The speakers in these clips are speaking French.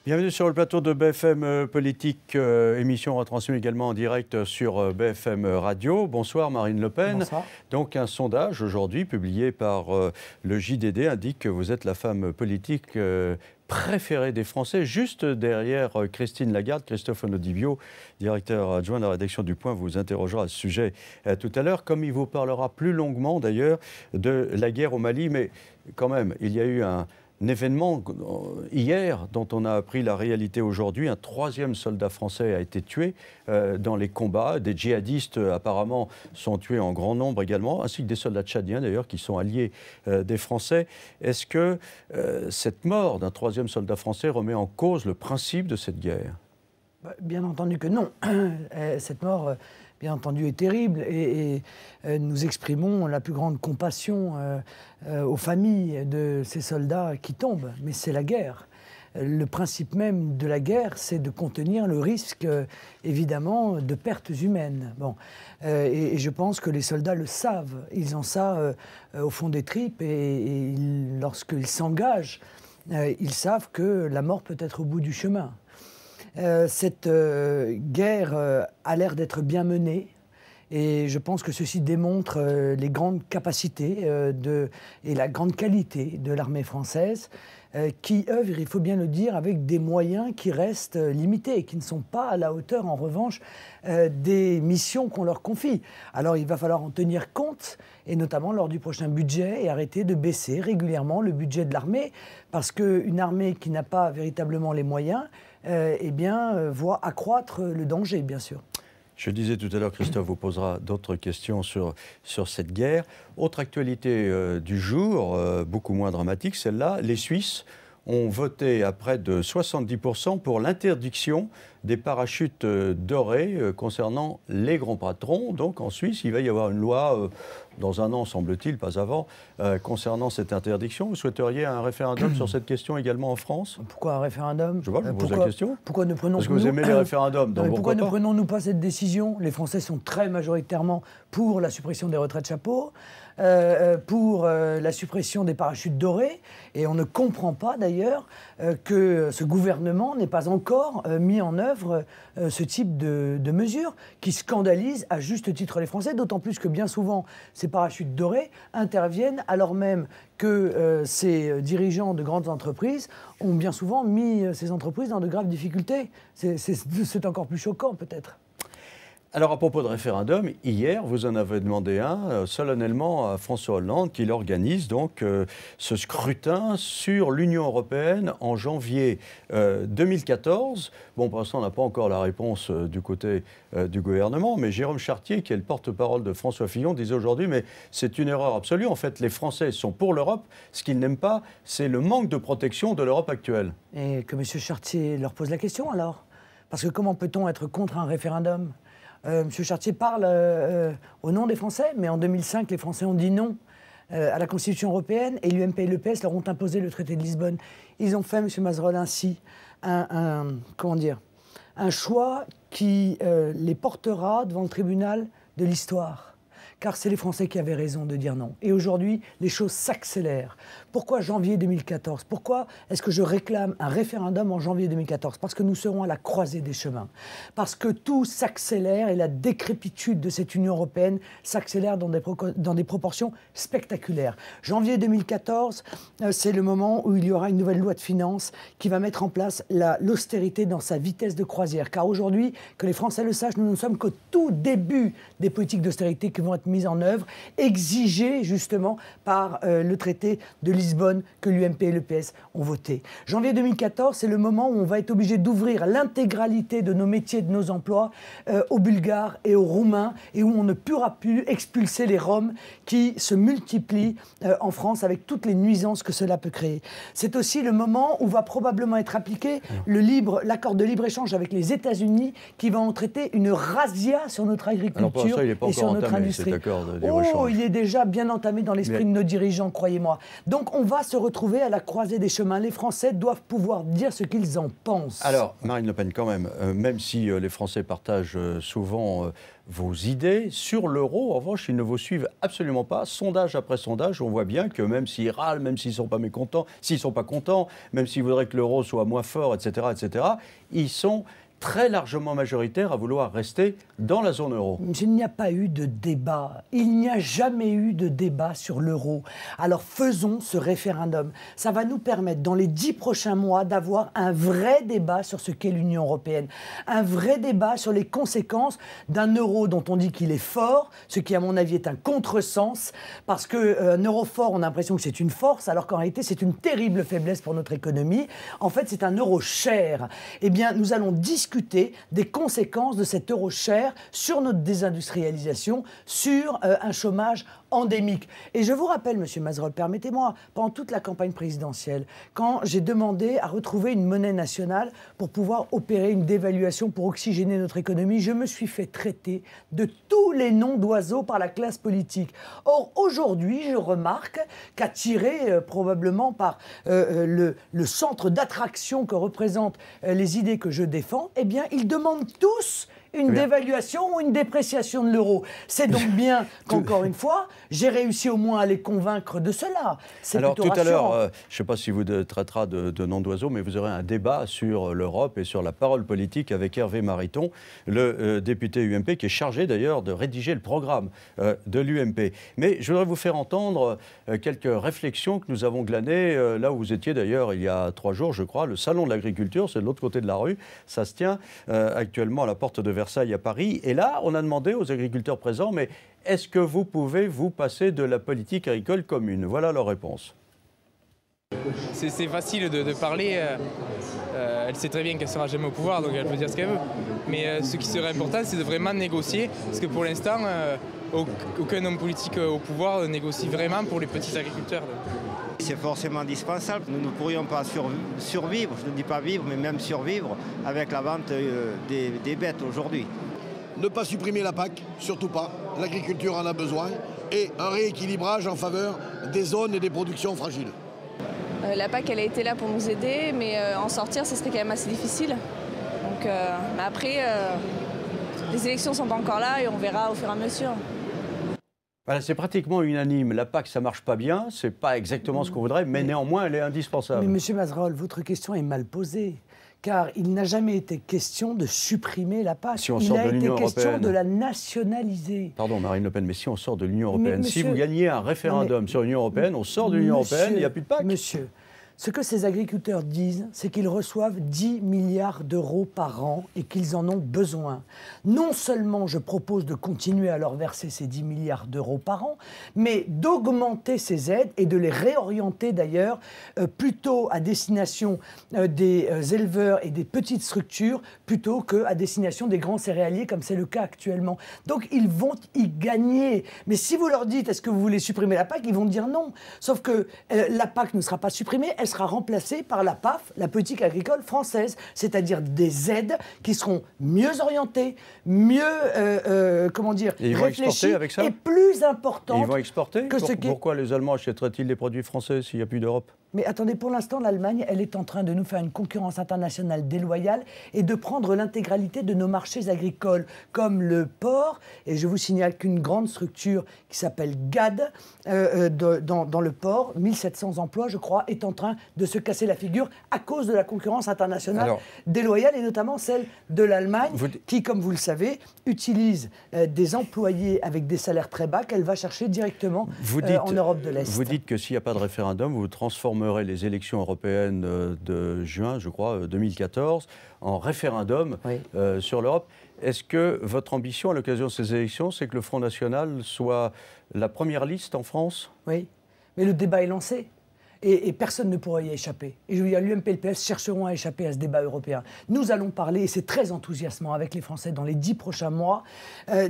Bienvenue sur le plateau de BFM Politique, émission retransmise également en direct sur BFM Radio. Bonsoir Marine Le Pen. Bonsoir. Donc un sondage aujourd'hui publié par le JDD indique que vous êtes la femme politique préférée des Français, juste derrière Christine Lagarde. Christophe Onodibio, directeur adjoint de la rédaction du Point, vous interrogera à ce sujet tout à l'heure, comme il vous parlera plus longuement d'ailleurs de la guerre au Mali. Mais quand même, il y a eu un événement hier dont on a appris la réalité aujourd'hui. Un troisième soldat français a été tué dans les combats. Des djihadistes apparemment sont tués en grand nombre également, ainsi que des soldats tchadiens d'ailleurs qui sont alliés des Français. Est-ce que cette mort d'un troisième soldat français remet en cause le principe de cette guerre ? Bien entendu que non. Cette mort, bien entendu, est terrible et nous exprimons la plus grande compassion aux familles de ces soldats qui tombent. Mais c'est la guerre. Le principe même de la guerre, c'est de contenir le risque, évidemment, de pertes humaines. Bon. Et je pense que les soldats le savent. Ils ont ça au fond des tripes et lorsqu'ils s'engagent, ils savent que la mort peut être au bout du chemin. Cette guerre a l'air d'être bien menée et je pense que ceci démontre les grandes capacités et la grande qualité de l'armée française qui œuvre, il faut bien le dire, avec des moyens qui restent limités et qui ne sont pas à la hauteur, en revanche, des missions qu'on leur confie. Alors il va falloir en tenir compte, et notamment lors du prochain budget, et arrêter de baisser régulièrement le budget de l'armée, parce qu'une armée qui n'a pas véritablement les moyens, voit accroître le danger, bien sûr. Je disais tout à l'heure, Christophe vous posera d'autres questions sur cette guerre. Autre actualité du jour, beaucoup moins dramatique, celle-là, les Suisses ont voté à près de 70% pour l'interdiction des parachutes dorés concernant les grands patrons. Donc en Suisse, il va y avoir une loi, dans un an semble-t-il, pas avant, concernant cette interdiction. Vous souhaiteriez un référendum sur cette question également en France ? Pourquoi un référendum ? Je vois, je vous pose la question. Pourquoi ne prenons Parce que vous aimez les référendums. Donc pourquoi ne prenons-nous pas cette décision ? Les Français sont très majoritairement pour la suppression des retraites chapeaux, pour la suppression des parachutes dorés, et on ne comprend pas d'ailleurs que ce gouvernement n'ait pas encore mis en œuvre ce type de mesures qui scandalisent à juste titre les Français, d'autant plus que bien souvent ces parachutes dorés interviennent alors même que ces dirigeants de grandes entreprises ont bien souvent mis ces entreprises dans de graves difficultés. C'est encore plus choquant peut-être. Alors, à propos de référendum, hier, vous en avez demandé un solennellement à François Hollande, qui organise donc ce scrutin sur l'Union européenne en janvier 2014. Bon, pour l'instant, on n'a pas encore la réponse du côté du gouvernement, mais Jérôme Chartier, qui est le porte-parole de François Fillon, disait aujourd'hui, mais c'est une erreur absolue. En fait, les Français sont pour l'Europe. Ce qu'ils n'aiment pas, c'est le manque de protection de l'Europe actuelle. Et que M. Chartier leur pose la question, alors ? Parce que comment peut-on être contre un référendum ? M. Chartier parle au nom des Français, mais en 2005, les Français ont dit non à la Constitution européenne et l'UMP et le PS leur ont imposé le traité de Lisbonne. Ils ont fait, M. Mazerolle, ainsi un choix qui les portera devant le tribunal de l'histoire. Car c'est les Français qui avaient raison de dire non. Et aujourd'hui, les choses s'accélèrent. Pourquoi janvier 2014 ? Pourquoi est-ce que je réclame un référendum en janvier 2014 ? Parce que nous serons à la croisée des chemins. Parce que tout s'accélère et la décrépitude de cette Union européenne s'accélère dans des proportions spectaculaires. Janvier 2014, c'est le moment où il y aura une nouvelle loi de finances qui va mettre en place l'austérité dans sa vitesse de croisière. Car aujourd'hui, que les Français le sachent, nous ne sommes qu'au tout début des politiques d'austérité qui vont être mise en œuvre, exigée justement par le traité de Lisbonne que l'UMP et le PS ont voté. Janvier 2014, c'est le moment où on va être obligé d'ouvrir l'intégralité de nos métiers, de nos emplois aux Bulgares et aux Roumains, et où on ne pourra plus expulser les Roms qui se multiplient en France avec toutes les nuisances que cela peut créer. C'est aussi le moment où va probablement être appliqué l'accord de libre-échange avec les États-Unis qui va en traiter une razzia sur notre agriculture et sur notre industrie. d'accord de libre Oh, échange. il est déjà bien entamé dans l'esprit de nos dirigeants, croyez-moi. Donc on va se retrouver à la croisée des chemins. Les Français doivent pouvoir dire ce qu'ils en pensent. Alors, Marine Le Pen, quand même si les Français partagent souvent vos idées, sur l'euro, en revanche, ils ne vous suivent absolument pas. Sondage après sondage, on voit bien que même s'ils râlent, même s'ils ne sont pas mécontents, s'ils ne sont pas contents, même s'ils voudraient que l'euro soit moins fort, etc., ils sont très largement majoritaires à vouloir rester dans la zone euro. Il n'y a pas eu de débat. Il n'y a jamais eu de débat sur l'euro. Alors faisons ce référendum. Ça va nous permettre, dans les 10 prochains mois, d'avoir un vrai débat sur ce qu'est l'Union européenne. Un vrai débat sur les conséquences d'un euro dont on dit qu'il est fort, ce qui, à mon avis, est un contresens, parce qu'un euro fort, on a l'impression que c'est une force, alors qu'en réalité, c'est une terrible faiblesse pour notre économie. En fait, c'est un euro cher. Eh bien, nous allons discuter des conséquences de cet euro cher sur notre désindustrialisation, sur un chômage endémique. Et je vous rappelle, Monsieur Mazerolle, permettez-moi, pendant toute la campagne présidentielle, quand j'ai demandé à retrouver une monnaie nationale pour pouvoir opérer une dévaluation pour oxygéner notre économie, je me suis fait traiter de tous les noms d'oiseaux par la classe politique. Or, aujourd'hui, je remarque qu'attiré probablement par le centre d'attraction que représentent les idées que je défends, eh bien, ils demandent tous une dévaluation ou une dépréciation de l'euro. C'est donc bien qu'encore une fois, j'ai réussi au moins à les convaincre de cela. Alors plutôt tout à l'heure, rassurant. je ne sais pas si vous traitera de nom d'oiseau, mais vous aurez un débat sur l'Europe et sur la parole politique avec Hervé Mariton, le député UMP, qui est chargé d'ailleurs de rédiger le programme de l'UMP. Mais je voudrais vous faire entendre quelques réflexions que nous avons glanées, là où vous étiez d'ailleurs il y a 3 jours, je crois, le Salon de l'Agriculture, c'est de l'autre côté de la rue, ça se tient actuellement à la porte de Versailles à Paris. Et là, on a demandé aux agriculteurs présents, mais est-ce que vous pouvez vous passer de la politique agricole commune? Voilà leur réponse. C'est facile de parler. Elle sait très bien qu'elle ne sera jamais au pouvoir, donc elle peut dire ce qu'elle veut. Mais ce qui serait important, c'est de vraiment négocier, parce que pour l'instant, aucun homme politique au pouvoir négocie vraiment pour les petits agriculteurs. C'est forcément indispensable. Nous ne pourrions pas survivre, je ne dis pas vivre, mais même survivre avec la vente des bêtes aujourd'hui. Ne pas supprimer la PAC, surtout pas. L'agriculture en a besoin. Et un rééquilibrage en faveur des zones et des productions fragiles. La PAC, elle a été là pour nous aider, mais en sortir, ce serait quand même assez difficile. Donc, mais après, les élections ne sont pas encore là et on verra au fur et à mesure. Voilà, c'est pratiquement unanime. La PAC, ça ne marche pas bien, ce n'est pas exactement ce qu'on voudrait, mais néanmoins, elle est indispensable. Mais Monsieur Mazerolle, votre question est mal posée. Car il n'a jamais été question de supprimer la PAC. Si on il sort a de été l'Union question européenne. de la nationaliser. Pardon, Marine Le Pen, mais si on sort de l'Union européenne, si monsieur, vous gagnez un référendum sur l'Union européenne, on sort de l'Union européenne, il n'y a plus de PAC. Monsieur, ce que ces agriculteurs disent, c'est qu'ils reçoivent 10 milliards d'euros par an et qu'ils en ont besoin. Non seulement je propose de continuer à leur verser ces 10 milliards d'euros par an, mais d'augmenter ces aides et de les réorienter d'ailleurs plutôt à destination des éleveurs et des petites structures plutôt qu'à destination des grands céréaliers comme c'est le cas actuellement. Donc ils vont y gagner. Mais si vous leur dites est-ce que vous voulez supprimer la PAC, ils vont dire non. Sauf que la PAC ne sera pas supprimée, elle sera remplacée par la PAF, la politique agricole française, c'est-à-dire des aides qui seront mieux orientées, mieux, comment dire, et ils vont exporter avec ça et plus importantes. Et ils vont exporter que ce qui est... Pourquoi les Allemands achèteraient-ils des produits français s'il n'y a plus d'Europe? Mais attendez, pour l'instant, l'Allemagne, elle est en train de nous faire une concurrence internationale déloyale et de prendre l'intégralité de nos marchés agricoles, comme le porc. Et je vous signale qu'une grande structure qui s'appelle GAD, dans le porc, 1700 emplois, je crois, est en train de se casser la figure à cause de la concurrence internationale déloyale, et notamment celle de l'Allemagne, qui, comme vous le savez, utilise des employés avec des salaires très bas qu'elle va chercher directement en Europe de l'Est. Vous dites que s'il n'y a pas de référendum, vous transformerez les élections européennes de juin, je crois, 2014, en référendum sur l'Europe. Est-ce que votre ambition à l'occasion de ces élections, c'est que le Front National soit la première liste en France? Oui, mais le débat est lancé. Et personne ne pourra y échapper. Et je veux dire, l'UMP et le PS chercheront à échapper à ce débat européen. Nous allons parler, et c'est très enthousiasmant avec les Français dans les 10 prochains mois,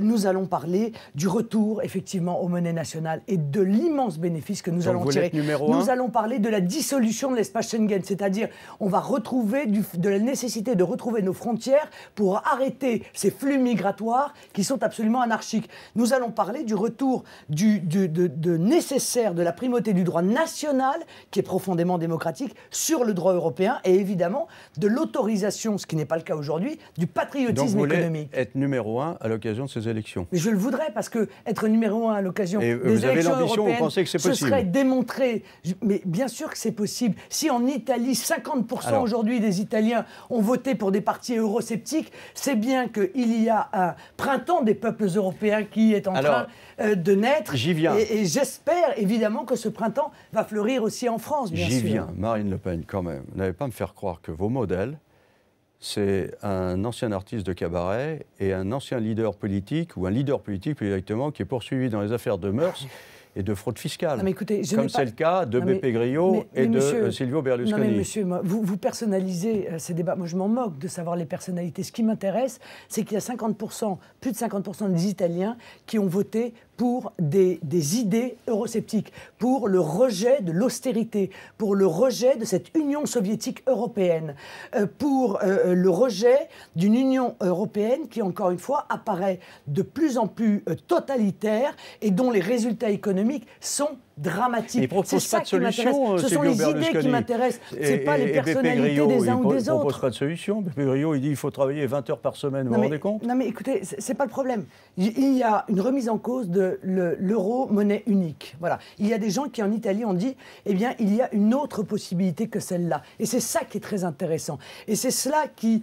nous allons parler du retour, effectivement, aux monnaies nationales et de l'immense bénéfice que nous allons tirer. Nous allons parler de la dissolution de l'espace Schengen, c'est-à-dire on va retrouver de la nécessité de retrouver nos frontières pour arrêter ces flux migratoires qui sont absolument anarchiques. Nous allons parler du retour nécessaire de la primauté du droit national qui est profondément démocratique, sur le droit européen et évidemment de l'autorisation, ce qui n'est pas le cas aujourd'hui, du patriotisme économique. Donc vous voulez être numéro 1 à l'occasion de ces élections? Mais je le voudrais parce que être numéro 1 à l'occasion des vous avez élections l'ambition, européennes, vous pensez que c'est possible? Ce serait démontré. Mais bien sûr que c'est possible. Si en Italie, 50% aujourd'hui des Italiens ont voté pour des partis eurosceptiques, c'est bien qu'il y a un printemps des peuples européens qui est en train de naître. J'y viens. Et j'espère évidemment que ce printemps va fleurir aussi en France, bien sûr. J'y viens, Marine Le Pen, quand même. Vous n'allez pas me faire croire que vos modèles, c'est un ancien artiste de cabaret et un ancien leader politique, ou un leader politique plus exactement, qui est poursuivi dans les affaires de mœurs et de fraude fiscale. Non, mais écoutez, comme c'est le cas de BP Grillo et de Silvio Berlusconi. Non mais monsieur, vous personnalisez ces débats. Moi je m'en moque de savoir les personnalités. Ce qui m'intéresse, c'est qu'il y a 50%, plus de 50% des Italiens qui ont voté pour des idées eurosceptiques, pour le rejet de l'austérité, pour le rejet de cette Union soviétique européenne, pour le rejet d'une Union européenne qui, encore une fois, apparaît de plus en plus totalitaire et dont les résultats économiques sont dramatiques. C'est ça qui m'intéresse. Ce sont les idées qui m'intéressent. Ce n'est pas les personnalités des uns ou des autres. Il ne propose pas de solution. BP Grillo, il dit qu'il faut travailler 20 heures par semaine. Vous vous rendez compte? Non mais écoutez, ce n'est pas le problème. Il y a une remise en cause de l'euro monnaie unique. Voilà. Il y a des gens qui en Italie ont dit, eh bien, il y a une autre possibilité que celle-là. Et c'est ça qui est très intéressant. Et c'est cela qui,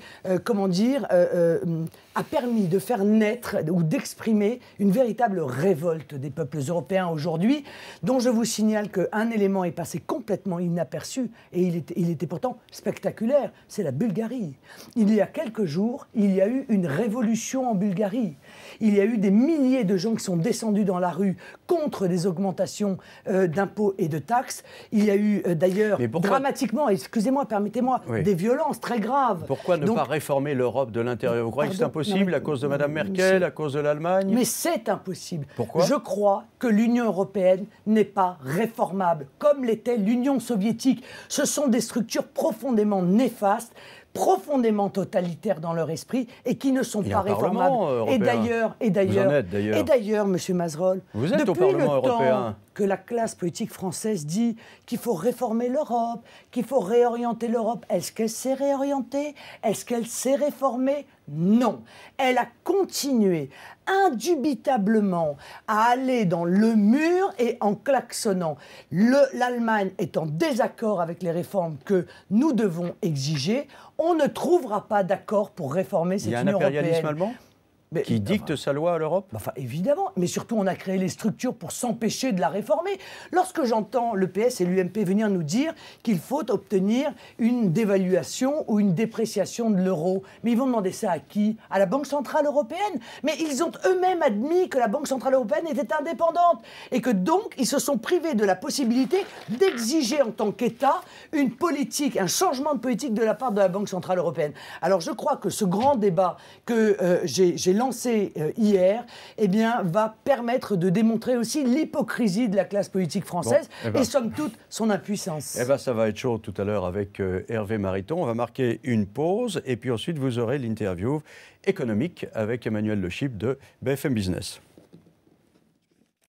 a permis de faire naître ou d'exprimer une véritable révolte des peuples européens aujourd'hui, dont je vous signale qu'un élément est passé complètement inaperçu et il était pourtant spectaculaire, c'est la Bulgarie. Il y a quelques jours, il y a eu une révolution en Bulgarie. Il y a eu des milliers de gens qui sont descendus dans la rue contre des augmentations d'impôts et de taxes. Il y a eu d'ailleurs dramatiquement, excusez-moi, permettez-moi, des violences très graves. Pourquoi ne pas réformer l'Europe de l'intérieur? Vous croyez que c'est impossible à cause de Mme Merkel, à cause de l'Allemagne? Mais c'est impossible. Pourquoi? Je crois que l'Union européenne n'est pas réformable, comme l'était l'Union soviétique. Ce sont des structures profondément néfastes, profondément totalitaires dans leur esprit et qui ne sont pas réformables. Et d'ailleurs, Monsieur Mazerolle, vous êtes depuis au Parlement européen, que la classe politique française dit qu'il faut réformer l'Europe, qu'il faut réorienter l'Europe, est-ce qu'elle s'est réorientée? Est-ce qu'elle s'est réformée? Non. Elle a continué indubitablement à aller dans le mur et en klaxonnant. L'Allemagne est en désaccord avec les réformes que nous devons exiger. On ne trouvera pas d'accord pour réformer cette Union européenne. Il y a un impérialisme allemand qui dicte sa loi à l'Europe? Enfin, évidemment, mais surtout on a créé les structures pour s'empêcher de la réformer. Lorsque j'entends le PS et l'UMP venir nous dire qu'il faut obtenir une dévaluation ou une dépréciation de l'euro, mais ils vont demander ça à qui? À la Banque Centrale Européenne? Mais ils ont eux-mêmes admis que la Banque Centrale Européenne était indépendante et que donc ils se sont privés de la possibilité d'exiger en tant qu'État une politique, un changement de politique de la part de la Banque Centrale Européenne. Alors je crois que ce grand débat que j'ai lancé hier, eh bien, va permettre de démontrer aussi l'hypocrisie de la classe politique française et somme toute son impuissance. Eh bien, ça va être chaud tout à l'heure avec Hervé Mariton. On va marquer une pause et puis ensuite vous aurez l'interview économique avec Emmanuel Le Chip de BFM Business.